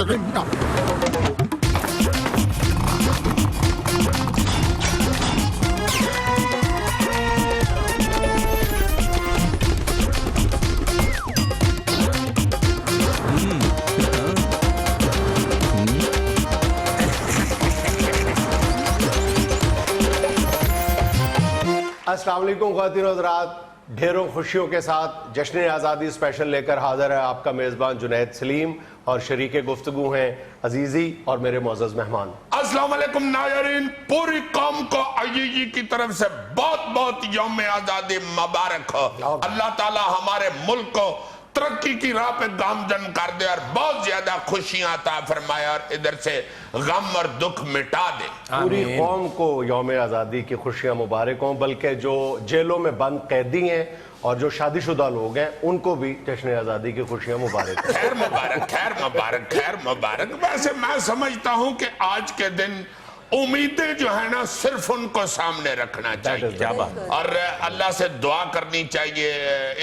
अस्सलाम वालेकुम ख़वातीन और हज़रात, ढेरों खुशियों के साथ जश्न आज़ादी स्पेशल लेकर हाज़िर है आपका मेज़बान जुनैद सलीम और शरीके गुफ्तगू हैं अजीज़ी और मेरे मुअज़्ज़ज़ मेहमान। अस्सलाम वालेकुम नाज़रीन, पूरी कौम को आईजी की तरफ से बहुत बहुत यौम आज़ादी मुबारक हो। अल्लाह ताला हमारे मुल्क को तरक्की की राह पे गामजन कर दे और बहुत ज्यादा खुशियां अता फरमाए और इधर से गम और दुख मिटा दे। पूरी कौम को यौम आज़ादी की खुशियां मुबारक हों, बल्कि जो जेलों में बंद कैदी हैं और जो शादीशुदा लोग हैं उनको भी जश्न आज़ादी की खुशियां मुबारक। खैर मुबारक, खैर मुबारक, खैर मुबारक। वैसे मैं समझता हूं कि आज के दिन उम्मीदें जो है ना सिर्फ उनको सामने रखना चाहिए और अल्लाह से दुआ करनी चाहिए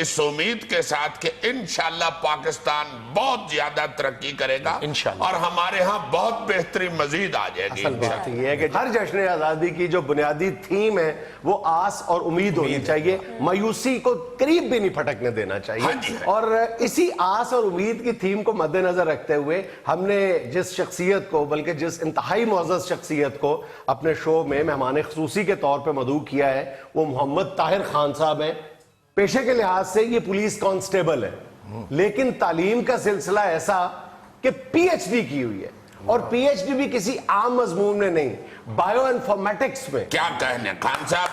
इस उम्मीद के साथ कि इंशाअल्लाह पाकिस्तान बहुत ज्यादा तरक्की करेगा और हमारे यहाँ बहुत बेहतरी मजीद आ जाएगी। असल बात ये है कि हर जश्न आज़ादी की जो बुनियादी थीम है वो आस और उम्मीद होनी चाहिए, मायूसी को करीब भी नहीं फटकने देना चाहिए। और इसी आस और उम्मीद की थीम को मद्देनजर रखते हुए हमने जिस शख्सियत को, बल्कि जिस इंतहाई मुअज़्ज़ज़ शख्सियत को अपने शो में मेहमान ख़ुसूसी के तौर पे मदऊ किया है वो मोहम्मद ताहिर खान साहब हैं। पेशे के लिहाज से ये पुलिस कांस्टेबल है, लेकिन तालीम का सिलसिला ऐसा कि पीएचडी की हुई है और पीएचडी भी किसी आम मजमून में नहीं, बायो इन्फॉर्मेटिक्स में। क्या कहने खान साहब,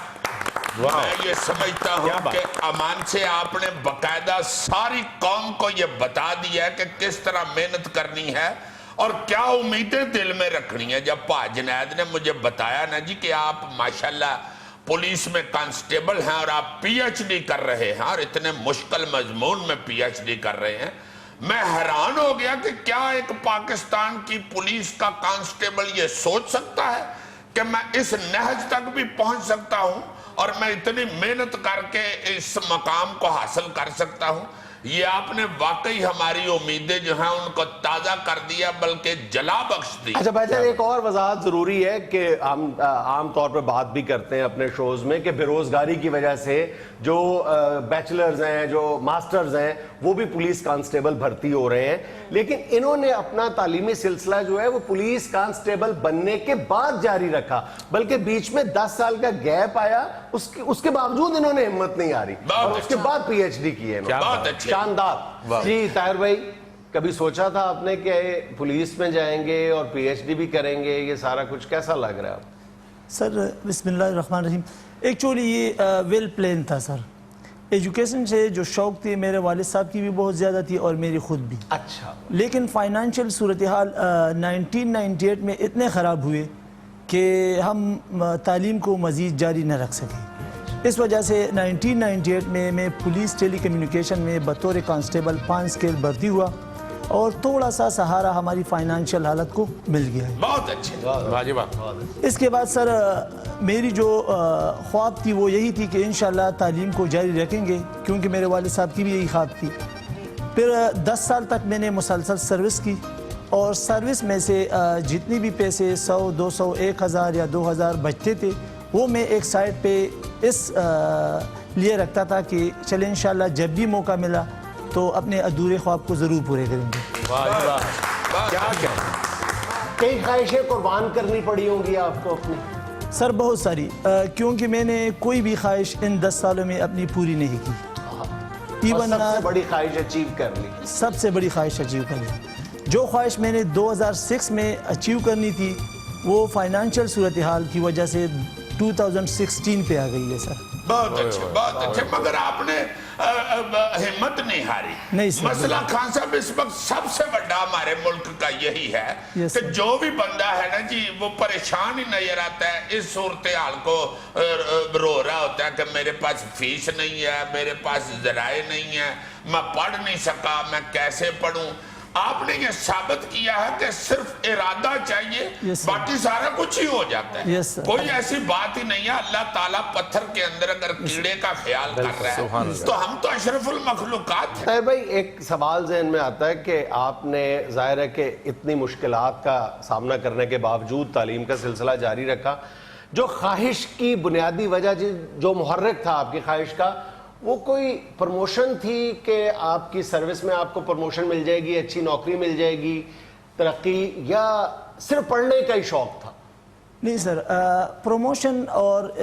मैं ये समझता हूँ कि अमान से आपने बकायदा सारी कौम को ये बता दिया है कि किस तरह मेहनत करनी है और क्या उम्मीदें दिल में रखनी है। जब पा जुनैद ने मुझे बताया ना जी कि आप माशाल्लाह पुलिस में कांस्टेबल हैं और आप पीएचडी कर रहे हैं और इतने मुश्किल मजमून में पीएचडी कर रहे हैं, मैं हैरान हो गया कि क्या एक पाकिस्तान की पुलिस का कांस्टेबल ये सोच सकता है कि मैं इस नहज तक भी पहुंच सकता हूं और मैं इतनी मेहनत करके इस मकाम को हासिल कर सकता हूं। ये आपने वाकई हमारी उम्मीदें जो हैं उनको ताजा कर दिया, बल्कि जला बख्श दी। अच्छा भाईजान, एक और वजाहत जरूरी है कि हम आम तौर पर बात भी करते हैं अपने शोज में कि बेरोजगारी की वजह से जो बैचलर्स हैं, जो मास्टर्स हैं, वो भी पुलिस कांस्टेबल भर्ती हो रहे हैं, लेकिन इन्होंने अपना तालीमी सिलसिला जो है वो पुलिस कांस्टेबल बनने के बाद जारी रखा, बल्कि बीच में 10 साल का गैप आया, उसके बावजूद इन्होंने हिम्मत नहीं हारी और उसके बाद पीएचडी की है। बहुत अच्छे, शानदार। जी ताहिर भाई, कभी सोचा था आपने कि पुलिस में जाएंगे और पीएचडी भी करेंगे? ये सारा कुछ कैसा लग रहा है आप? सर बिस्मिल्लाहिर्रहमानिर्रहीम, एक्चुअली ये वेल प्लान था सर। एजुकेशन से जो शौक़ थी मेरे वालिद साहब की भी बहुत ज़्यादा थी और मेरी ख़ुद भी। अच्छा। लेकिन फाइनेंशियल सूरत हाल 1998 में इतने ख़राब हुए कि हम तालीम को मज़ीद जारी न रख सके। इस वजह से 1998 में मैं पुलिस टेली कम्युनिकेशन में बतौर कांस्टेबल 5 स्केल भर्ती हुआ और थोड़ा सा सहारा हमारी फाइनेंशियल हालत को मिल गया है। बहुत अच्छे। इसके बाद सर मेरी जो ख्वाब थी वो यही थी कि इंशाल्लाह तालीम को जारी रखेंगे, क्योंकि मेरे वालिद साहब की भी यही ख्वाब थी। फिर 10 साल तक मैंने मुसलसल सर्विस की और सर्विस में से जितनी भी पैसे 100, 200, 1000 या 2000 बचते थे वो मैं एक साइड पे इस लिए रखता था कि चले इंशाल्लाह जब भी मौका मिला तो अपने अधूरे ख्वाब को ज़रूर पूरे करेंगे। क्या कई ख्वाहिशें कुर्बान करनी पड़ी होंगी आपको अपनी? सर बहुत सारी, क्योंकि मैंने कोई भी ख्वाहिश इन 10 सालों में अपनी पूरी नहीं की। इवन सबसे बड़ी ख्वाहिश अचीव कर ली? सबसे बड़ी ख्वाहिश अचीव कर ली। जो ख्वाहिश मैंने 2006 में अचीव करनी थी वो फाइनेंशियल सूरत हाल की वजह से 2016 पे आ गई है सर। बहुत अच्छे, बहुत अच्छे। मगर आपने हिम्मत नहीं हारी। नहीं सर। मसला खान साहब इस वक्त सबसे बड़ा हमारे मुल्क का यही है कि जो भी बंदा है ना जी वो परेशान ही नजर आता है, इस सूरत हाल को रो रहा होता है कि मेरे पास फीस नहीं है, मेरे पास जराए नहीं है, मैं पढ़ नहीं सका, मैं कैसे पढ़ूं। आपने ये साबित किया है कि सिर्फ इरादा चाहिए, Yes, sir. बाकी सारा कुछ ही हो जाता है। Yes, sir. कोई ऐसी बात ही नहीं है। अल्लाह ताला पत्थर के अंदर अगर कीड़े का ख्याल कर रहा है तो हम तो अशरफुल मखलूकात हैं। ताहिर भाई, एक सवाल ज़हन में आता है कि आपने ज़ाहिर है कि इतनी मुश्किलात का सामना करने के बावजूद तालीम का सिलसिला जारी रखा। जो ख्वाहिश की बुनियादी वजह जो मुहर्रिक था आपकी ख्वाहिश का, वो कोई प्रमोशन थी कि आपकी सर्विस में आपको प्रमोशन मिल जाएगी, अच्छी नौकरी मिल जाएगी, तरक्की, या सिर्फ पढ़ने का ही शौक था? नहीं सर, प्रमोशन और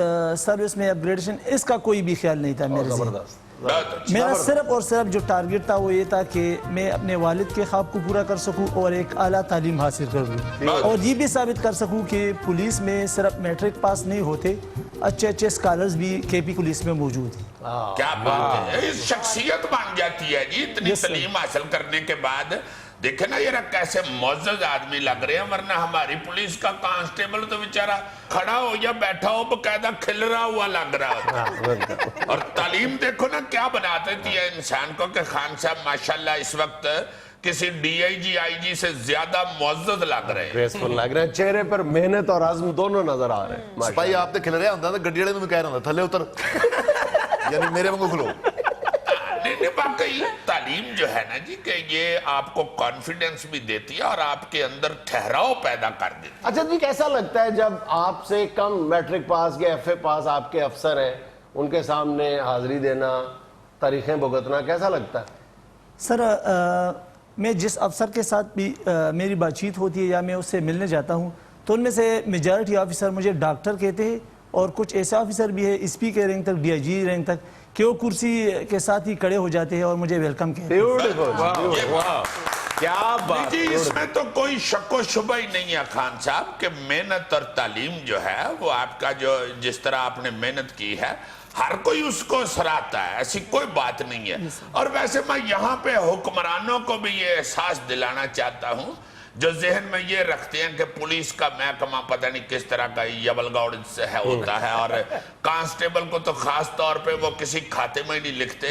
सर्विस में अपग्रेडेशन इसका कोई भी ख्याल नहीं था मेरे ज़हन में। ज़बरदस्त। बहुत अच्छा। मेरा सिर्फ और सिर्फ जो टारगेट था वो ये था कि मैं अपने वालिद के ख्वाब को पूरा कर सकूं और एक आला तालीम हासिल कर लूं, और ये भी साबित कर सकूं कि पुलिस में सिर्फ मैट्रिक पास नहीं होते, अच्छे अच्छे स्कॉलर्स भी केपी पुलिस में मौजूद हैं। क्या बात है, इस शख्सियत बन जाती है जी इतनी Yes, sir. तालीम हासिल करने के बाद। देखे ना यार कैसे मुअज़्ज़ज़ आदमी लग रहे हैं, वरना हमारी पुलिस का कांस्टेबल तो बेचारा खड़ा हो या बैठा हो बकायदा खिल रहा हुआ लग रहा होता। और तालीम देखो ना क्या बना देती है इंसान को, कि खान साहब माशाल्लाह इस वक्त किसी डीआईजी आईजी से ज्यादा मुअज़्ज़ज़ लग रहे हैं। ग्रेसफुल लग रहा है, चेहरे पर मेहनत और आज़म दोनों नजर आ रहे हैं। भाई आपने खिल रहा होंगे तो गड्डी वाले में कह रहा होंगे थले उतर यानी मेरे वांगू खलो। नहीं, वाकई तालीम जो है ना जी, कि ये आपको कॉन्फिडेंस भी देती है और आपके अंदर ठहराव पैदा कर देती है। अच्छा जी, कैसा लगता है जब आपसे कम मैट्रिक पास या एफए पास आपके अफसर हैं, उनके सामने हाजिरी देना, तारीखें भुगतना, कैसा लगता है? सर, मैं जिस अफसर के साथ भी मेरी बातचीत होती है या मैं उससे मिलने जाता हूँ तो उनमें से मेजॉरिटी ऑफिसर मुझे डॉक्टर कहते हैं, और कुछ ऐसे ऑफिसर भी है एसपी के रैंक तक, डीआईजी रैंक तक, कि वो कुर्सी के साथ ही खड़े हो जाते हैं और मुझे वेलकम कहते हैं। क्या बात जी, इसमें तो कोई शक्को शुबा ही नहीं है खान साहब कि मेहनत और तालीम जो है वो आपका जो जिस तरह आपने मेहनत की है हर कोई उसको सराहता है, ऐसी कोई बात नहीं है। और वैसे मैं यहाँ पे हुक्मरानों को भी ये एहसास दिलाना चाहता हूँ जो जहन में ये रखते हैं कि पुलिस का महकमा पता नहीं किस तरह का यबलगौड़ से है होता है, और कांस्टेबल को तो खास तौर पे वो किसी खाते में नहीं लिखते।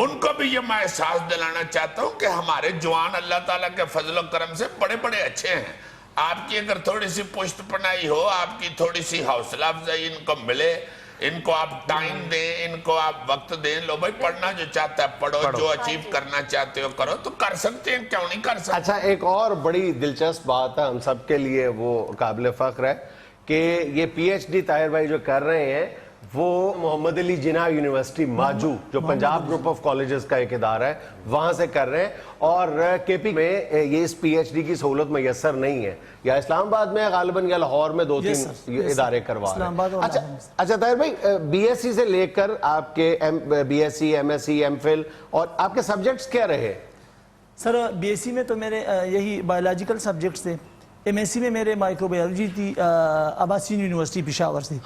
उनको भी ये मैं एहसास दिलाना चाहता हूँ कि हमारे जवान अल्लाह ताला के फजल करम से बड़े बड़े अच्छे हैं। आपकी अगर थोड़ी सी पुष्ट पनाई हो, आपकी थोड़ी सी हौसला अफजाई इनको मिले, इनको आप टाइम दें, इनको आप वक्त दें, लो भाई पढ़ना जो चाहता है पढ़ो, जो अचीव करना चाहते हो करो, तो कर सकते हैं, क्यों नहीं कर सकते। अच्छा, एक और बड़ी दिलचस्प बात है, हम सब के लिए वो काबिल फख्र है कि ये पीएचडी ताहिर भाई जो कर रहे हैं वो मोहम्मद अली जिन्ना यूनिवर्सिटी माजू, जो पंजाब ग्रुप ऑफ कॉलेजेस का एक इदारा है, वहां से कर रहे हैं। और केपी में ये इस पीएचडी की सहूलत मैसर नहीं है, या इस्लामाबाद में गालिबन या लाहौर में 2-3 इदारे करवा रहे हैं। अच्छा ताहिर भाई, बीएससी से लेकर आपके बीएससी, एमएससी, एमफिल, और आपके सब्जेक्ट्स क्या रहे? सर, बीएससी में तो मेरे यही बायोलॉजिकल सब्जेक्ट्स थे, एमएससी में मेरे माइक्रोबायोलॉजी थी अब्बासिन यूनिवर्सिटी पेशावर से,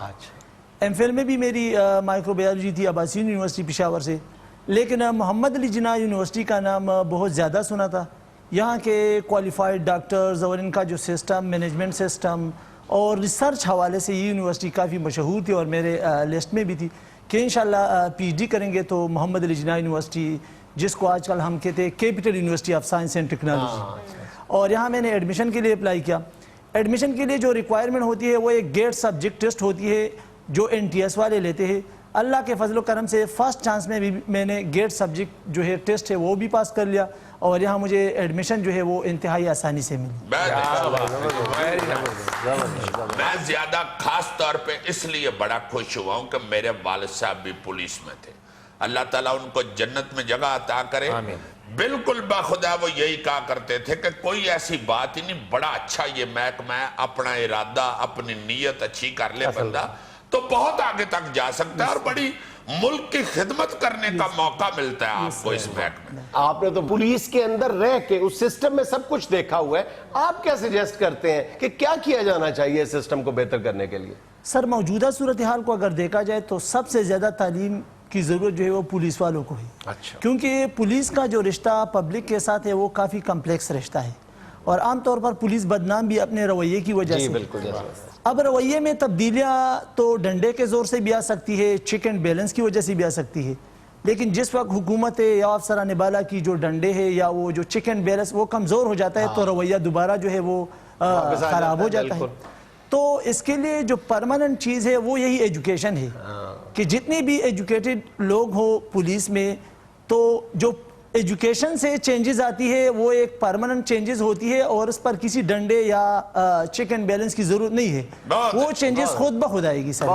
एमफिल में भी मेरी माइक्रोबायोलॉजी थी अब्बासिन यूनिवर्सिटी पेशावर से। लेकिन मोहम्मद अली जिन्ना यूनिवर्सिटी का नाम बहुत ज़्यादा सुना था। यहाँ के क्वालिफाइड डॉक्टर्स और इनका जो सिस्टम, मैनेजमेंट सिस्टम और रिसर्च हवाले से ये यूनिवर्सिटी काफ़ी मशहूर थी और मेरे लिस्ट में भी थी कि इंशाल्लाह पीएचडी करेंगे तो मोहम्मद अली जिन्ना यूनिवर्सिटी, जिसको आजकल हम कहते हैं capital university of science and technology, और यहाँ मैंने एडमिशन के लिए अप्लाई किया। एडमिशन के लिए जो रिक्वायरमेंट होती है वो एक गेट सब्जेक्ट टेस्ट होती है जो एनटीएस वाले लेते हैं। अल्लाह के फजल करम से फर्स्ट चांस में भी मैंने गेट सब्जेक्ट जो है टेस्ट है वो भी पास कर लिया, और यहाँ मुझे एडमिशन जो है वो इंतहाई आसानी से मिली। मैं ज्यादा खास तौर पे इसलिए बड़ा खुश हुआ हूँ कि मेरे वालिद साहब भी पुलिस में थे, अल्लाह ताला उनको जन्नत में जगह अता करे। बिल्कुल बाखुदा वो यही कहा करते थे कि कोई ऐसी बात ही नहीं, बड़ा अच्छा ये महकमा है, अपना इरादा अपनी नीयत अच्छी कर ले बंदा तो बहुत आगे तक जा सकता है और बड़ी मुल्क की खिदमत करने का मौका मिलता है आपको इस महकमे में। आपने तो पुलिस के अंदर रह के उस सिस्टम में सब कुछ देखा हुआ है, आप क्या सजेस्ट करते हैं कि क्या किया जाना चाहिए सिस्टम को बेहतर करने के लिए? सर, मौजूदा सूरत हाल को अगर देखा जाए तो सबसे ज़्यादा तालीम की ज़रूरत जो है वो पुलिस वालों को है। अच्छा। क्योंकि पुलिस का जो रिश्ता पब्लिक के साथ है वो काफ़ी कम्प्लेक्स रिश्ता है, और आमतौर पर पुलिस बदनाम भी अपने रवैये की वजह से। बिल्कुल। अब रवैये में तब्दीलियाँ तो डंडे के ज़ोर से भी आ सकती है, चेक एंड बैलेंस की वजह से भी आ सकती है, لیکن جس وقت حکومت یا افسران بالا کی جو ڈنڈے ہے یا وہ جو چیک اینڈ بیلنس وہ کمزور ہو جاتا ہے تو رویہ دوبارہ جو ہے وہ خراب ہو جاتا ہے. تو اس کے لیے جو پرماننٹ چیز ہے وہ یہی ایجوکیشن ہے کہ جتنے بھی ایجوکیٹڈ لوگ ہو پولیس میں تو جو ایجوکیشن سے چینجز آتی ہے وہ ایک پرماننٹ چینجز ہوتی ہے اور اس پر کسی ڈنڈے یا چیک اینڈ بیلنس کی ضرورت نہیں ہے, وہ چینجز خود بخود آئے گی. سر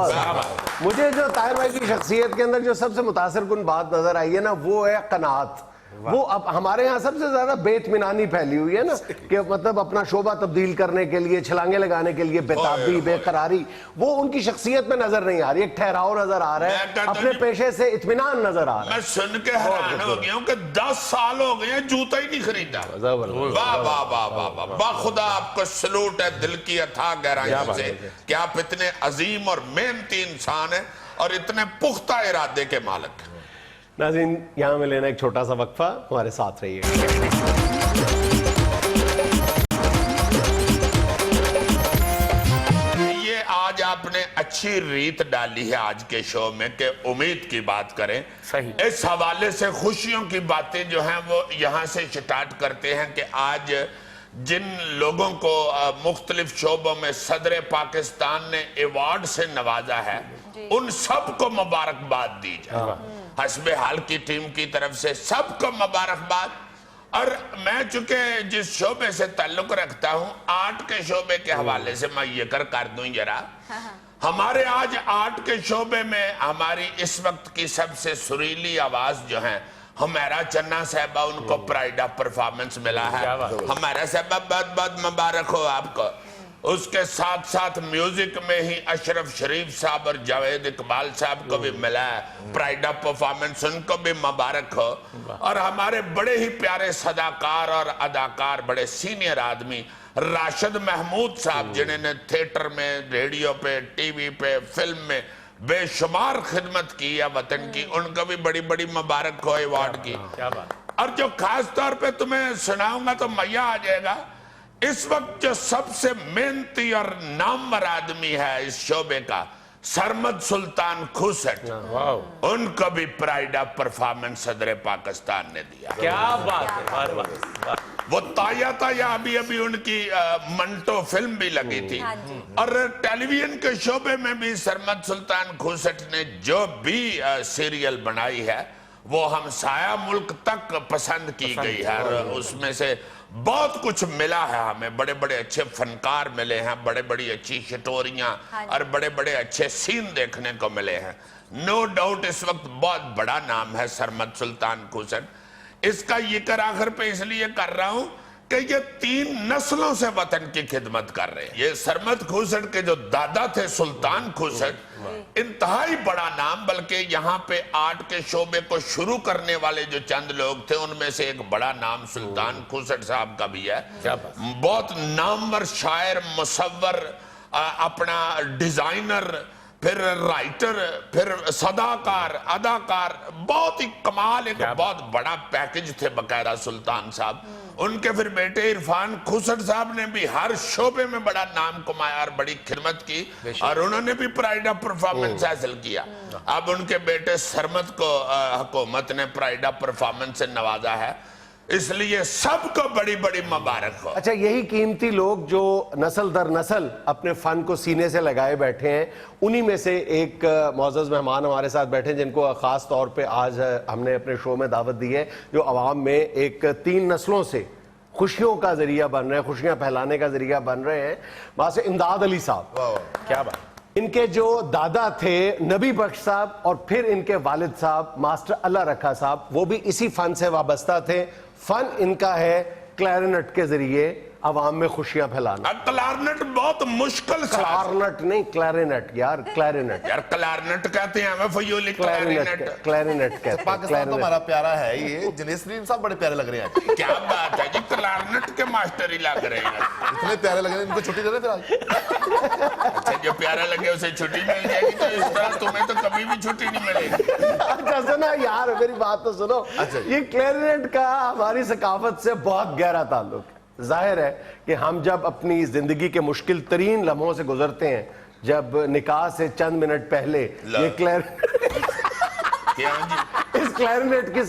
مجھے جو طاہر بھائی کی شخصیت کے اندر جو سب سے متاثر کن بات نظر آئی ہے نا وہ ہے قناعت. وہ اب ہمارے ہاں سب سے زیادہ بے اطمینانی پھیلی ہوئی ہے نا کہ مطلب اپنا شعبہ تبدیل کرنے کے لیے چھلانگے لگانے کے لیے بےتابی بے قراری, وہ ان کی شخصیت میں نظر نہیں آ رہی. ایک ٹھہراؤ نظر آ رہا ہے, اپنے پیشے سے اطمینان نظر آ رہا ہے. میں سن کے حیران ہو گیا ہوں کہ 10 سال ہو گئے ہیں جوتا ہی نہیں خریدا. واہ واہ واہ واہ واہ, خدا آپ کو سلوٹ ہے دل کی اتھاہ گہرائیوں سے کہ آپ اتنے عظیم اور محنتی انسان ہیں اور اتنے پختہ ارادے کے مالک ہیں. ناظرین یہاں میں لینا ایک چھوٹا سا وقفہ, ہمارے ساتھ رہیے. یہ آج آپ نے اچھی ریت ڈالی ہے آج کے شو میں کہ امید کی بات کریں. اس حوالے سے خوشیوں کی باتیں جو ہیں وہ یہاں سے سٹارٹ کرتے ہیں کہ آج جن لوگوں کو مختلف شعبوں میں صدر پاکستان نے ایوارڈ سے نوازا ہے ان سب کو مبارکباد دی جائے. حسب حال کی ٹیم کی طرف سے سب کو مبارکباد. اور میں چونکہ جس شعبے سے تعلق رکھتا ہوں آرٹ کے شعبے کے حوالے سے میں یہ کر دوں ذرا, ہمارے آج آرٹ کے شعبے میں ہماری اس وقت کی سب سے سریلی آواز جو ہیں ہمیرا چنہ صاحبہ, ان کو پرائیڈ آف پرفارمنس ملا ہے. ہمیرا صاحبہ بہت بہت مبارک ہو آپ کو. اس کے ساتھ ساتھ میوزک میں ہی اشرف شریف صاحب اور جاوید اقبال صاحب کو بھی ملا ہے پرائیڈ آف پرفارمنس, ان کو بھی مبارک ہو. اور ہمارے بڑے ہی پیارے صداکار اور اداکار, بڑے سینئر آدمی راشد محمود صاحب جنہوں نے تھیٹر میں, ریڈیو پہ, ٹی وی پہ, فلم میں بے شمار خدمت کی ہے وطن کی, ان کو بھی بڑی بڑی مبارک ہو ایوارڈ کی. اور جو خاص طور پہ تمہیں سناؤں گا تو مزہ آ جائے گا, اس وقت جو سب سے محنتی اور نامور آدمی ہے اس شعبے کا سرمد سلطان کھوسٹ, ان کو بھی پرائیڈ آف پرفارمنس صدر پاکستان نے دیا. کیا بات ہے, وہ تایا تایا ابھی ان کی منٹو فلم بھی لگی تھی. اور ٹیلی ویژن کے شعبے میں بھی سرمد سلطان کھوسٹ نے جو بھی سیریل بنائی ہے وہ ہمسایہ ملک تک پسند کی گئی ہے. اور اس میں سے بہت کچھ ملا ہے ہمیں, بڑے بڑے اچھے فنکار ملے ہیں, بڑے بڑی اچھی شٹوریاں اور بڑے بڑے اچھے سین دیکھنے کو ملے ہیں. نو ڈاؤٹ اس وقت بہت بڑا نام ہے سرمد سلطان کھوسٹ. اس کا ذکر آخر پہ اس لیے کر رہا ہوں کہ یہ 3 نسلوں سے وطن کی خدمت کر رہے ہیں. یہ سرمد کھوسٹ کے جو دادا تھے سلطان کھوسٹ, انتہائی بڑا نام, بلکہ یہاں پہ آرٹ کے شعبے کو شروع کرنے والے جو چند لوگ تھے ان میں سے ایک بڑا نام سلطان کھوسٹ صاحب کا بھی ہے. بہت نامور شاعر, مصور, اپنا ڈیزائنر, پھر رائٹر, پھر صداکار, اداکار, بہت ہی کمال, ایک بہت بڑا پیکج تھے باقاعدہ سلطان صاحب. ان کے پھر بیٹے عرفان کھوسٹ صاحب نے بھی ہر شعبے میں بڑا نام کمایا اور بڑی خدمت کی, اور انہوں نے بھی پرائیڈ آف پرفارمنس حاصل کیا. اب ان کے بیٹے سرمد کو حکومت نے پرائیڈ آف پرفارمنس سے نوازا ہے, اس لیے سب کو بڑی بڑی مبارک ہو. اچھا, یہی قیمتی لوگ جو نسل در نسل اپنے فن کو سینے سے لگائے بیٹھے ہیں, انہی میں سے ایک معزز مہمان ہمارے ساتھ بیٹھے ہیں جن کو خاص طور پہ آج ہم نے اپنے شو میں دعوت دی ہے, جو عوام میں ایک 3 نسلوں سے خوشیوں کا ذریعہ بن رہے ہیں, خوشیاں پھیلانے کا ذریعہ بن رہے ہیں. وہاں سے امداد علی صاحب, کیا بات. ان کے جو دادا تھے نبی بخش صاحب, اور پھر ان کے والد صاحب ماسٹر اللہ رکھا صاحب, وہ بھی اسی فن سے وابستہ تھے. فن ان کا ہے کلیرنٹ کے ذریعے عوام میں خوشیاں پھیلانا. کلارنٹ بہت مشکل ساز. کلارنٹ نہیں, کلیرنٹ یار, کلیرنٹ. یار کلارنٹ کہتے ہیں ہمیں, فیولی کلیرنٹ کہتے ہیں. پاکستان تو ہمارا پیارا ہے, یہ جنیسرین صاحب بڑے پیارے لگ رہے ہیں. کیا بات ہے جی, کلارنٹ کے ماسٹر ہی لگ رہے ہیں. اتنے پیارے لگ رہے ہیں, ان کو چھٹی دے رہے پھر آج. اچھا, جو پیارا لگے اسے چھٹی مل جائے گی, تو اس طرح تمہیں تو کبھی بھی چھٹی نہیں ملے گی. اچھا سنا یار, میری بات تو سنو. یہ کلیرنٹ کا ہماری ثقافت سے بہت گہرا تعلق ہے. ظاہر ہے کہ ہم جب اپنی زندگی کے مشکل ترین لمحوں سے گزرتے ہیں, جب نکاح سے چند منٹ پہلے یہ کلیرنٹ اس کلیرنیٹ کی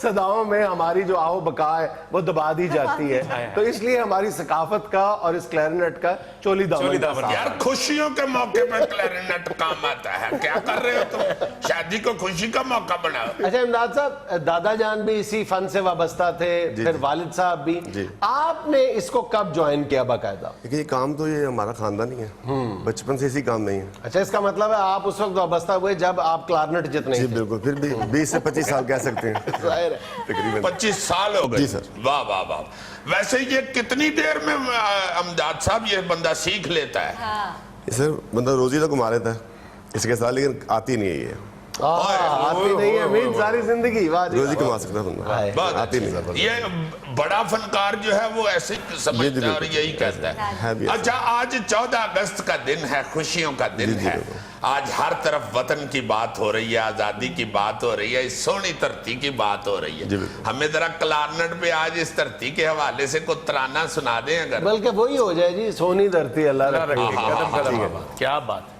صداؤں میں ہماری جو آہو بقا ہے وہ دبا دی جاتی ہے. تو اس لیے ہماری ثقافت کا اور اس کلیرنیٹ کا چولی دامن کا ساتھ. یار خوشیوں کے موقع پہ کلیرنیٹ کام آتا ہے. کیا کر رہے ہو تم؟ شادی کو خوشی کا موقع بناؤ. اچھا امداد صاحب، دادا جان بھی اسی فن سے وابستہ تھے، پھر والد صاحب بھی. آپ نے اس کو کب جوائن کیا باقاعدہ؟ لیکن یہ کام تو یہ ہمارا خاندان ہی ہے، بچپن سے اسی کام نہیں ہے. اچھا، اس کا مطلب ہے آپ اس وقت وابستہ ہوئے جب آپ کلارنٹ جتنے جی بالکل، پھر بھی 20 سے 25 سال کہہ سکتے ہیں تقریباً. 25 سال ہو گئے. جی سر. واہ واہ واہ. ویسے یہ کتنی دیر میں امداد صاحب یہ بندہ سیکھ لیتا ہے؟ سر بندہ روزی تو کما لیتا ہے اس کے ساتھ، لیکن آتی نہیں ہے یہ. آتی نہیں ہے امید ساری زندگی. روزی کما سکتا ہے بندہ، آتی نہیں. یہ بڑا فنکار جو ہے وہ ایسے سمجھتا ہے اور یہی کہتا ہے. اچھا، آج 14 اگست کا دن ہے، خوشیوں کا دن ہے. آج ہر طرف وطن کی بات ہو رہی ہے، آزادی کی بات ہو رہی ہے، اس سونی دھرتی کی بات ہو رہی ہے. ہمیں ذرا کلارنٹ پہ آج اس دھرتی کے حوالے سے کوئی ترانہ سنا دیں اگر. بلکہ وہی ہو جائے جی، سونی دھرتی اللہ رکھے. قدم قدم کیا بات ہے.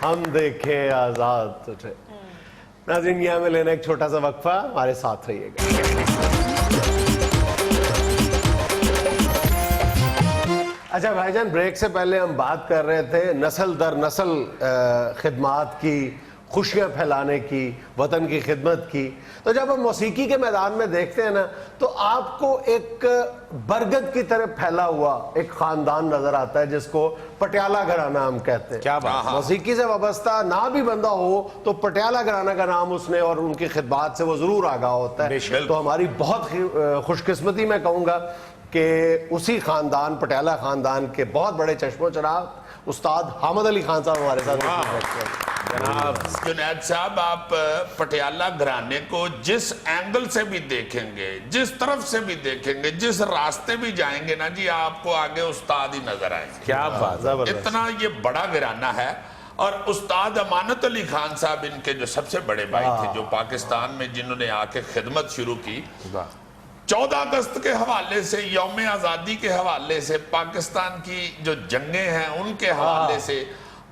ہم دیکھیں آزاد تجھے. ناظرین، یہاں میں لینا ایک چھوٹا سا وقفہ، ہمارے ساتھ رہیے گا. اچھا بھائی جان، بریک سے پہلے ہم بات کر رہے تھے نسل در نسل خدمات کی، خوشیاں پھیلانے کی، وطن کی خدمت کی. تو جب ہم موسیقی کے میدان میں دیکھتے ہیں نا، تو آپ کو ایک برگد کی طرف پھیلا ہوا ایک خاندان نظر آتا ہے جس کو پٹیالہ گھرانہ ہم کہتے ہیں. کیا بات. موسیقی سے وابستہ نہ بھی بندہ ہو تو پٹیالہ گھرانہ کا نام اس نے اور ان کی خدمات سے وہ ضرور آگاہ ہوتا ہے. تو ہماری بہت خوش قسمتی میں کہوں گا کہ اسی خاندان، پٹیالہ خاندان کے بہت بڑے چشم و چراغ استاد حامد علی خان صاحب ہمارے ساتھ ہیں. جناب جنید صاحب، آپ پٹیالہ گھرانے کو جس اینگل سے بھی دیکھیں گے، جس طرف سے بھی دیکھیں گے، جس راستے بھی جائیں گے نا جی، آپ کو آگے استاد ہی نظر آئیں گے. کیا بات. اتنا یہ بڑا گھرانہ ہے. اور استاد امانت علی خان صاحب ان کے جو سب سے بڑے بھائی تھے، جو پاکستان میں جنہوں نے آ کے خدمت شروع کی. 14 اگست کے حوالے سے، یوم آزادی کے حوالے سے، پاکستان کی جو جنگیں ہیں ان کے حوالے سے،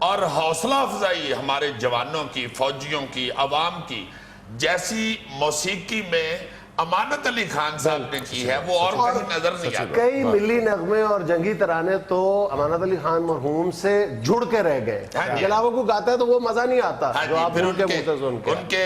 اور حوصلہ افزائی ہمارے جوانوں کی، فوجیوں کی، عوام کی، جیسی موسیقی میں امانت علی خان صاحب نے کی ہے وہ اور کہیں نظر نہیں آتا. کئی ملی نغمے اور جنگی ترانے تو امانت علی خان مرحوم سے جڑ کے رہ گئے. علاوہ کو گاتا ہے تو وہ مزہ نہیں آتا جو آپ ان کے منہ سے سن کے. ان کے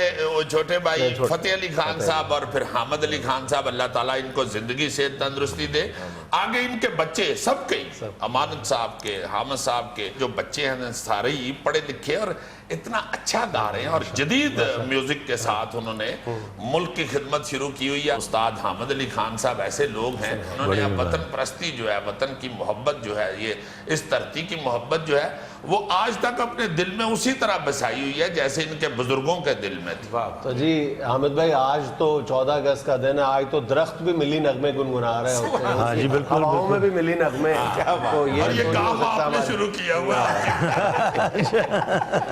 چھوٹے بھائی فتح علی خان صاحب اور پھر حامد علی خان صاحب، اللہ تعالیٰ ان کو زندگی سے تندرستی دے. آگے ان کے بچے سب کئی، امانت صاحب کے، حامد صاحب کے جو بچے ہیں سارے ہی پڑھے لکھے اور اتنا اچھا گا رہے ہیں اور جدید میوزک کے ساتھ انہوں نے ملک کی خدمت شروع کی ہوئی ہے. استاد حامد علی خان صاحب ایسے لوگ ہیں انہوں نے وطن پرستی جو ہے, وطن کی محبت جو ہے, یہ اس دھرتی کی محبت جو ہے وہ آج تک اپنے دل میں اسی طرح بسائی ہوئی ہے جیسے ان کے بزرگوں کے دل میں تھی. تو جی حامد بھائی آج تو 14 اگست کا دن ہے, آج تو درخت بھی ملی نغمے گنگنا رہے ہوتے ہیں. ہاں جی بالکل, ہواؤں میں بھی ملی نغمے. اور یہ کام آپ نے شروع کیا ہوا ہے.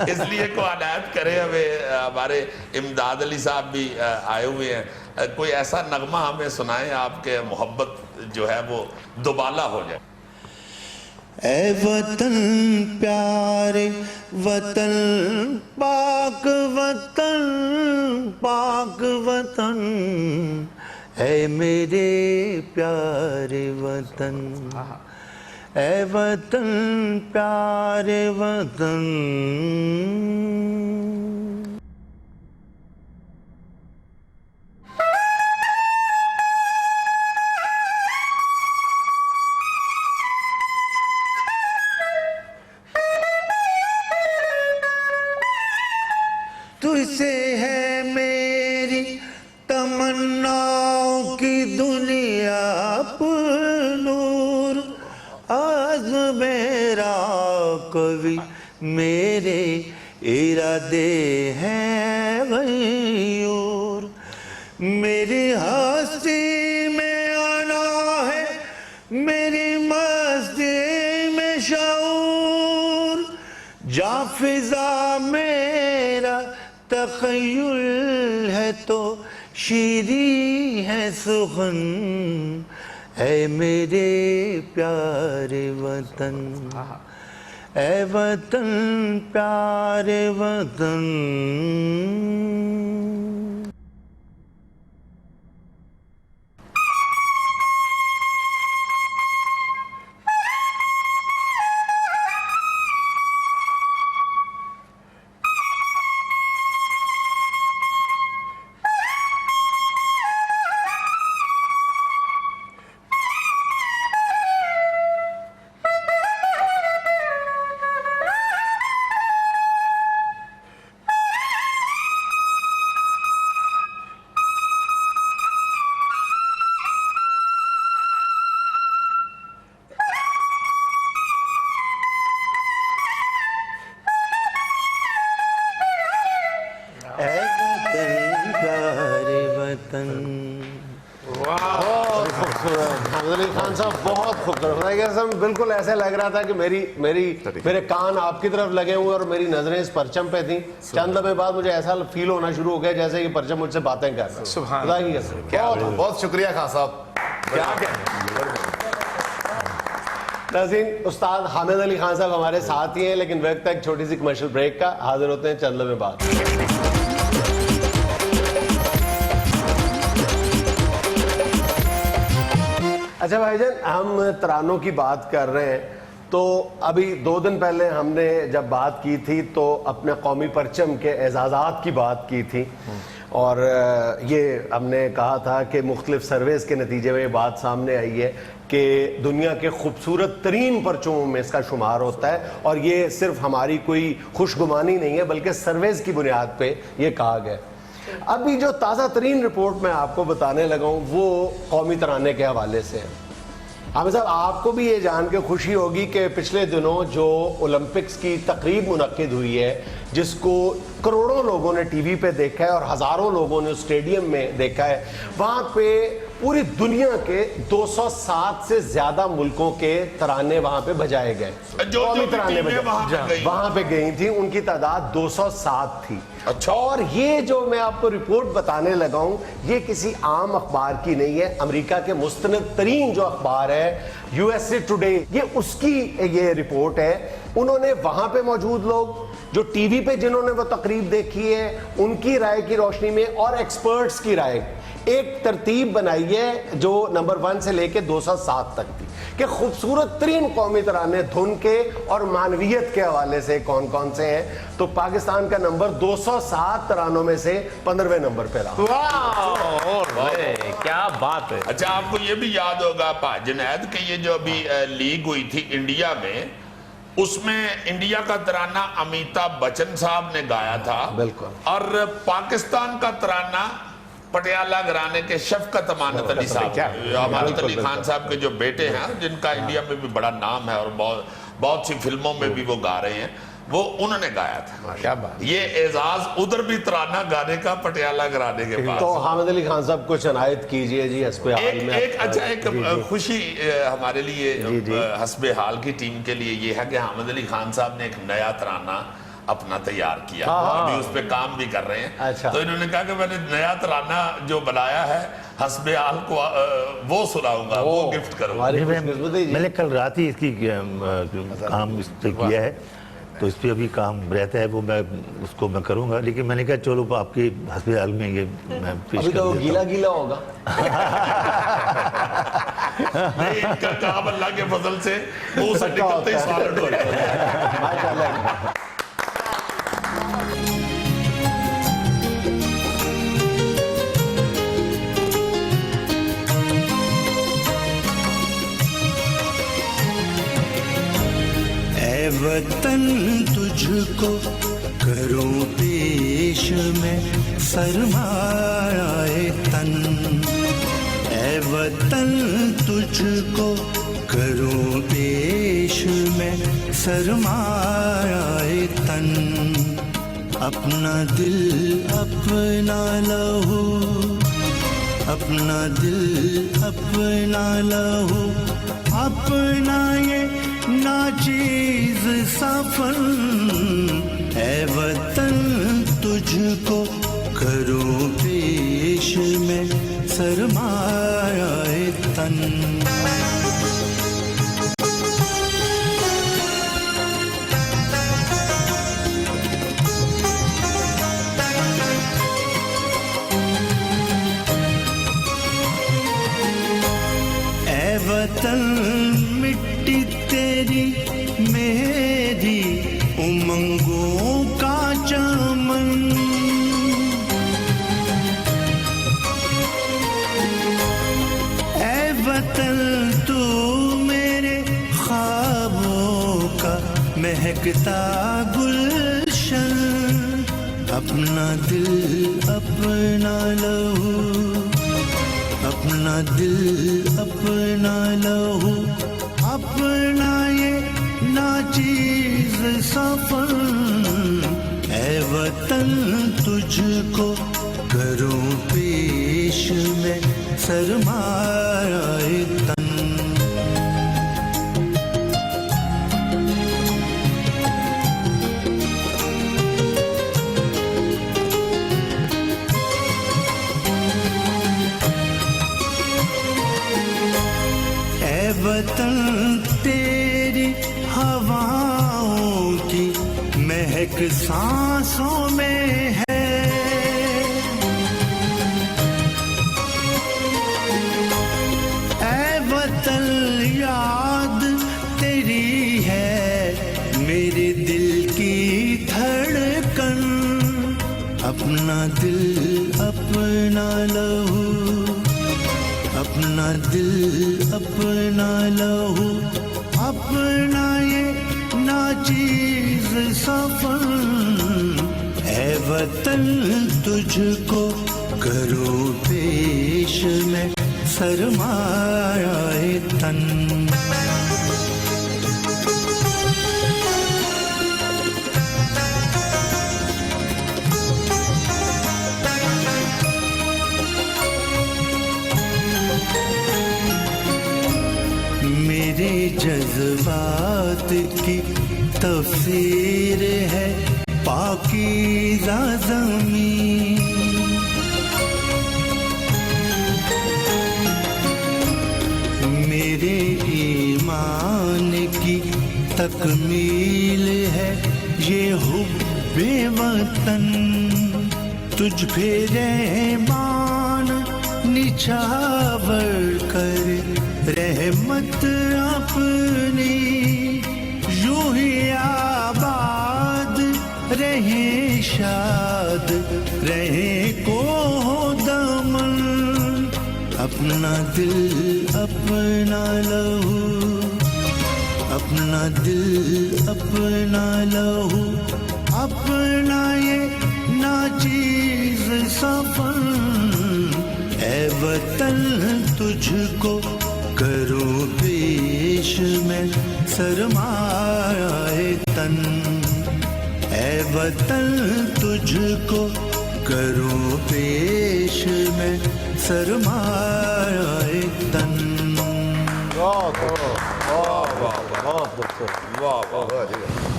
اس لیے کو عنایت کرے ہمیں, ہمارے امداد علی صاحب بھی آئے ہوئے ہیں, کوئی ایسا نغمہ ہمیں سنائیں آپ کے محبت جو ہے وہ دوبالا ہو جائے. اے وطن پیارے وطن پاک وطن پاک وطن, اے میرے پیارے وطن, اے وطن پیارے وطن. تجھ سے ہے میری تمناؤں کی دنیا پر نور, آج میرا کوئی میرے ارادے ہیں غیور. میری ہستی میں آنا ہے, میری مستی میں شعور, جا فضا میرا تخیل ہے تو شیریں ہے سخن, اے میرے پیارے وطن, اے وطن پیارے وطن. حامد علی خان صاحب بہت خوبصورت, بالکل ایسے لگ رہا تھا کہ میرے کان آپ کی طرف لگے ہوئے اور میری نظریں اس پرچم پہ تھیں. چند لمحے بعد مجھے ایسا فیل ہونا شروع ہو گیا جیسے کہ پرچم مجھ سے باتیں کر رہا ہے. بہت شکریہ خان صاحب. ناظرین, استاد حامد علی خان صاحب ہمارے ساتھ ہی ہیں, لیکن وقت ہے ایک چھوٹی سی کمرشل بریک کا. حاضر ہوتے ہیں چند لمحے بعد. اچھا بھائی جان, ہم ترانوں کی بات کر رہے ہیں تو ابھی 2 دن پہلے ہم نے جب بات کی تھی تو اپنے قومی پرچم کے اعزازات کی بات کی تھی, اور یہ ہم نے کہا تھا کہ مختلف سرویز کے نتیجے میں یہ بات سامنے آئی ہے کہ دنیا کے خوبصورت ترین پرچموں میں اس کا شمار ہوتا ہے, اور یہ صرف ہماری کوئی خوش گمانی نہیں ہے بلکہ سرویز کی بنیاد پہ یہ کہا گیا. ابھی جو تازہ ترین رپورٹ میں آپ کو بتانے لگا ہوں وہ قومی ترانے کے حوالے سے ہے. حامد صاحب, آپ کو بھی یہ جان کے خوشی ہوگی کہ پچھلے دنوں جو اولمپکس کی تقریب منعقد ہوئی ہے جس کو کروڑوں لوگوں نے ٹی وی پہ دیکھا ہے اور ہزاروں لوگوں نے اسٹیڈیم میں دیکھا ہے, وہاں پہ پوری دنیا کے 207 سے زیادہ ملکوں کے ترانے وہاں پہ بجائے گئے. قومی ترانے وہاں پہ گئی تھیں, ان کی تعداد 207 تھی. اور یہ جو میں آپ کو رپورٹ بتانے لگا ہوں یہ کسی عام اخبار کی نہیں ہے, امریکہ کے مستند ترین جو اخبار ہے USA Today, یہ اس کی یہ رپورٹ ہے. انہوں نے وہاں پہ موجود لوگ جو ٹی وی پہ جنہوں نے وہ تقریب دیکھی ہے ان کی رائے کی روشنی میں اور ایکسپرٹس کی رائے ایک ترتیب بنائی ہے جو نمبر 1 سے لے کے 207 تک تھی کہ خوبصورت ترین قومی ترانے دھن کے اور معنویت کے حوالے سے کون کون سے ہیں. تو پاکستان کا نمبر 207 ترانوں میں سے 15ویں نمبر پہ رہا. کیا بات ہے. اچھا, آپ کو یہ بھی یاد ہوگا جنید کہ یہ جو ابھی لیگ ہوئی تھی انڈیا میں اس میں انڈیا کا ترانہ امیتابھ بچن صاحب نے گایا تھا بالکل. اور پاکستان کا ترانہ پٹیالہ گھرانے کے شفقت امانت علی صاحب، امانت علی خان صاحب کے جو بیٹے ہیں جن کا انڈیا میں بھی بڑا نام ہے اور بہت سی فلموں میں بھی وہ گا رہے ہیں، وہ انہوں نے گایا تھا. کیا بات. یہ اعزاز ادھر بھی ترانہ گانے کا پٹیالہ گھرانے کے پاس. تو حامد علی خان صاحب کچھ عنایت کیجئے جی حسب حال میں. ایک خوشی ہمارے لیے حسب حال کی ٹیم کے لیے یہ ہے کہ حامد علی خان صاحب نے ایک نیا ترانہ اپنا تیار کیا، ابھی اس پہ کام بھی کر رہے ہیں. تو انہوں نے کہا کہ میں نے نیا ترانہ جو بنایا ہے حسب حال کو وہ سناؤں گا، وہ گفٹ کروں گا. میں نے کل رات ہی اس کی کام اس پہ کیا ہے، تو اس پہ ابھی کام رہتا ہے، وہ میں اس کو میں کروں گا، لیکن میں نے کہا چلو آپ کے حسب حال میں یہ میں پیش کر دیتا ہوں. گیلا گیلا ہوگا. ان کا کام اللہ کے فضل سے منہ سے نکلتے ہی سالڈ ہو رہا ہے. ماشاءاللہ. اے وطن تجھ کو کروں پیش میں سرمایہ تن، اے وطن تجھ کو کروں پیش میں سرمایہ تن، اپنا دل اپنا لہو، اپنا دل اپنا لہو، اپنا یہ ناچیز سفن، اے وطن تجھ کو کروں پیش میں سرمایہ تن. اے وطن مٹی تیری میری امنگوں کا چمن، اے وطن تو میرے خوابوں کا مہکتا گلشن، اپنا دل اپنا لہو، اپنا دل اپنا لہو، اپنا یہ ناچیز سفن، اے وطن تجھ کو کروں پیش میں سرمایہ تن. اے وطن تیری ہواؤں کی مہک سانسوں میں ہے، اے وطن یاد تیری ہے میرے دل کی دھڑکن، اپنا دل اپنا لہو، اپنا دل اپنا لہو، اپنا یہ ناچیز سفن، اے وطن تجھ کو کروں پیش میں سرمایہ تن. میرے جذبات کی تفسیر ہے پاکیزہ زمین، میرے ایمان کی تکمیل ہے یہ حب وطن، تجھ پہ رحمان نچھاور کر رحمت اپنی، یوں ہی آباد رہے شاد رہے کو دمن، اپنا دل اپنا لہو، अपना दिल अपना लहू अपना ये नाचीज सफर ए वतन तुझको करूं पेश मैं सरमाए तन ए वतन तुझको करूं पेश मैं सरमाए तन।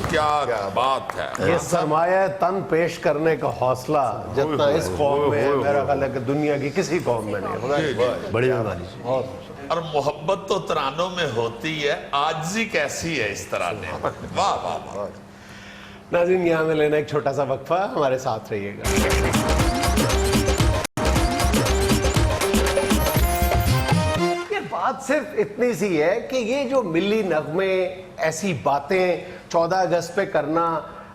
क्या बात है। ये सरमाया तन पेश करने का हौसला जितना इस कौम में है, मेरा ख्याल है कि दुनिया की किसी कौम में नहीं। बड़ी मेहरबानी से। और मोहब्बत तो तरानों में होती है, आजिज़ी कैसी है इस तराने में। वाह वाह वाह। नाज़रीन, यहाँ में लेना एक छोटा सा वक्फा, हमारे साथ रहिएगा। बात सिर्फ इतनी सी है कि ये जो मिली नगमे, ऐसी बातें 14 अगस्त पे करना,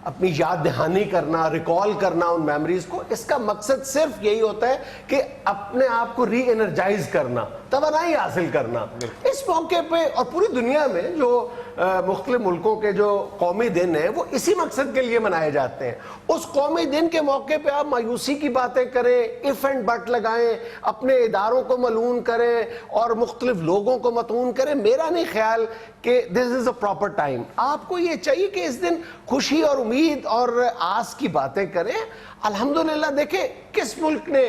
अपनी याद दहानी करना, रिकॉल करना उन मेमोरीज को, इसका मकसद सिर्फ यही होता है कि अपने आप को री एनर्जाइज करना, तवानाई हासिल करना। इस मौके पे और पूरी दुनिया में जो मुख्तलिफ मुल्कों के जो कौमी दिन हैं वो इसी मकसद के लिए मनाए जाते हैं। उस कौमी दिन के मौके पे आप मायूसी की बातें करें, इफ एंड बट लगाएं, अपने इदारों को मलून करें और मुख्तलिफ लोगों को मतून करें, मेरा नहीं ख्याल कि this is a proper time. आपको ये चाहिए कि इस दिन खुशी और उम्मीद और आस की बातें करें। अल्हम्दुलिल्लाह, देखें किस मुल्क ने,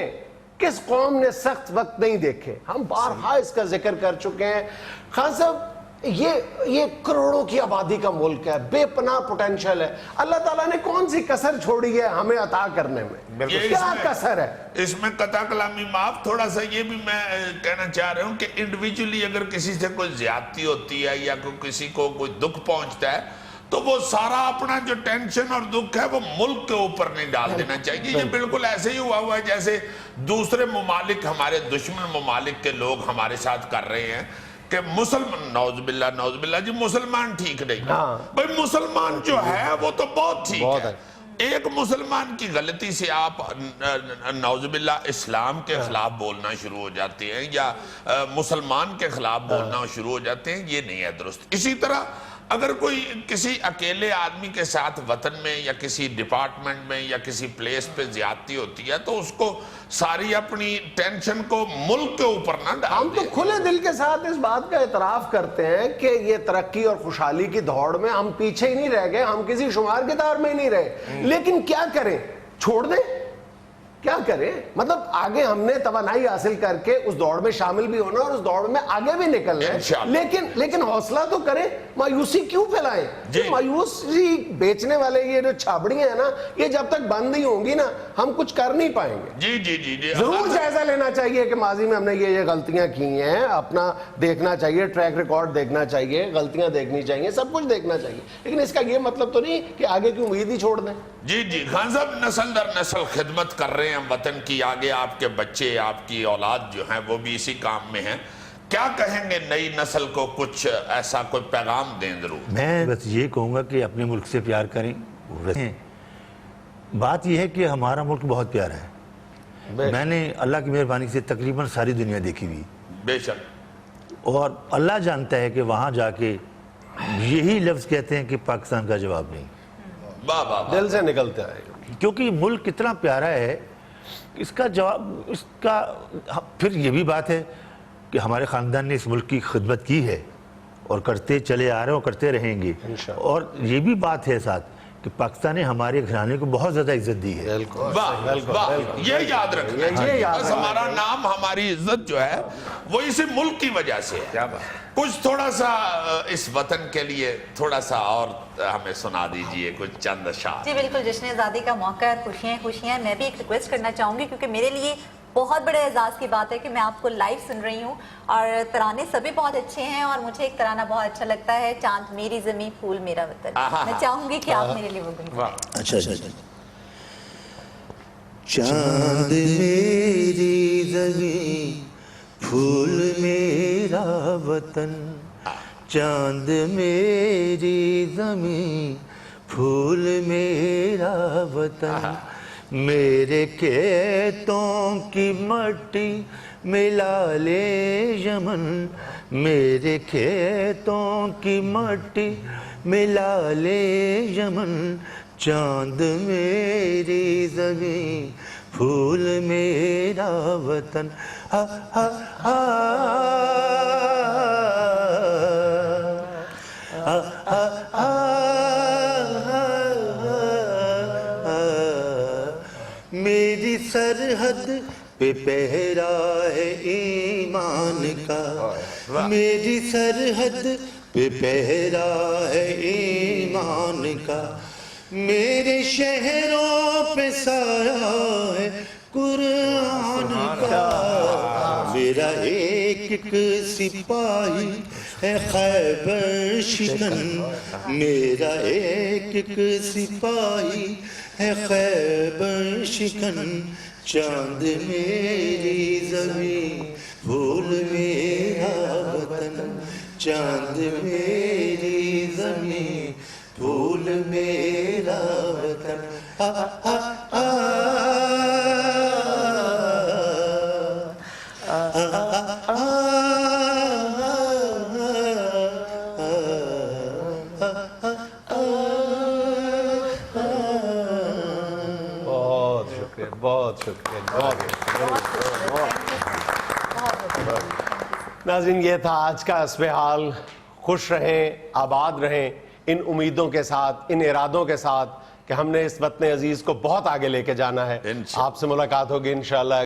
किस कौम ने सख्त वक्त नहीं देखे, हम बारहा इसका जिक्र कर चुके हैं। खान साहब, ये करोड़ों की आबादी का मुल्क है, बेपनाह पोटेंशियल है, अल्लाह ताला ने कौन सी कसर छोड़ी है हमें अता करने में? क्या कसर है इसमें? कता कलामी माफ, थोड़ा सा ये भी मैं कहना चाह रहा हूँ कि इंडिविजुअली अगर किसी से कोई ज्यादती होती है या किसी को कोई दुख पहुंचता है तो वो सारा अपना जो टेंशन और दुख है वो मुल्क के ऊपर नहीं डाल देना चाहिए। ये बिल्कुल ऐसे ही हुआ है जैसे दूसरे ममालिक, हमारे दुश्मन ममालिक के लोग हमारे साथ कर रहे हैं कि मुसलमान, नौजुबिल्ला जी, मुसलमान ठीक नहीं। भाई मुसलमान जो है वो तो बहुत ठीक है। एक मुसलमान की गलती से आप नौजुबिल्ला इस्लाम के खिलाफ बोलना शुरू हो जाते हैं या मुसलमान के खिलाफ बोलना शुरू हो जाते हैं, ये नहीं है दुरुस्त। इसी तरह अगर कोई किसी अकेले आदमी के साथ वतन में या किसी डिपार्टमेंट में या किसी प्लेस पे ज्यादती होती है तो उसको सारी अपनी टेंशन को मुल्क के ऊपर ना डाल। हम तो खुले दिल के साथ इस बात का एतराफ करते हैं कि ये तरक्की और खुशहाली की दौड़ में हम पीछे ही नहीं रह गए, हम किसी शुमार के दौर में ही नहीं रहे। लेकिन क्या करें, छोड़ दें? क्या करें? मतलब आगे हमने तवानाई हासिल करके उस दौड़ में शामिल भी होना और उस दौड़ में आगे भी निकलना है। लेकिन हौसला तो करें, मायूसी क्यों फैलाएं? मायूसी बेचने वाले ये जो छाबड़ियां हैं ना, ये जब तक बंद नहीं होंगी ना, हम कुछ कर नहीं पाएंगे। जी जरूर जायजा लेना चाहिए कि माजी में हमने ये गलतियां की हैं, अपना देखना चाहिए, ट्रैक रिकॉर्ड देखना चाहिए, गलतियां देखनी चाहिए, सब कुछ देखना चाहिए। लेकिन इसका ये मतलब तो नहीं कि आगे की उम्मीद ही छोड़ दें। जी खान साहब, नस्ल दर नस्ल खिदमत कर रहे हैं वतन की, आगे आपके बच्चे, आपकी औलाद जो है वो भी इसी काम में है। क्या कहेंगे नई नस्ल को? कुछ ऐसा कोई पैगाम दें जरूर। मैं बस ये कहूँगा कि अपने मुल्क से प्यार करें। बात यह है कि हमारा मुल्क बहुत प्यारा है। मैंने अल्लाह की मेहरबानी से तकरीबन सारी दुनिया देखी हुई, बेशक, और अल्लाह जानता है कि वहाँ जाके यही लफ्ज़ कहते हैं कि पाकिस्तान का जवाब नहीं। दिल से निकलता है, क्योंकि मुल्क कितना प्यारा है, इसका जवाब, इसका फिर ये भी बात है कि हमारे ख़ानदान ने इस मुल्क की खिदमत की है और करते चले आ रहे हैं और करते रहेंगे। और ये भी बात है साथ कि पाकिस्तान ने हमारे घराने को बहुत ज़्यादा इज्जत दी है। वाह, ये याद रखना चाहिए। बस हमारा नाम, हमारी इज्जत जो है वो इसी मुल्क की वजह से है। कुछ थोड़ा सा इस वतन के लिए थोड़ा सा और हमें सुना दीजिए कुछ चंद अशार। जी बिल्कुल, जश्न आज़ादी का मौका है, खुशियाँ। मैं भी एक रिक्वेस्ट करना चाहूँगी क्योंकि मेरे लिए बहुत बड़े एजाज़ की बात है कि मैं आपको लाइव सुन रही हूँ और तराने सभी बहुत अच्छे हैं और मुझे एक तराना बहुत अच्छा लगता है, चांद मेरी ज़मीं फूल मेरा वतन। मैं चाहूँगी कि आप मेरे लिए वो गुनगुनाएं। अच्छा। चांद मेरी ज़मीं फूल मेरा वतन, चांद मेरी ज़मीं फूल मेरा वतन, मेरे खेतों की मट्टी मिला ले यमन, میرے کھیتوں کی مٹی ملا لے یمن، چاند میری زمین، پھول میرا وطن. ہا ہا ہا میری سرحد پہ پہرا ہے ایمان کا، میری سرحد پہ پہرا ہے ایمان کا، میرے شہروں پہ سایہ ہے قرآن کا، میرا ایک ایک سپاہی ہے خیبر شکن، میرا ایک ایک سپاہی ہے خیبر شکن، چاند میری زمین، پھول میرا وطن، چاند میری زمین، پھول میرا وطن. بہت شکریہ، بہت شکریہ، بہت ناظرین، یہ تھا آج کا حسب حال. خوش رہیں، آباد رہیں، ان امیدوں کے ساتھ، ان ارادوں کے ساتھ کہ ہم نے اس وطن عزیز کو بہت آگے لے کے جانا ہے. آپ سے ملاقات ہوگی انشاءاللہ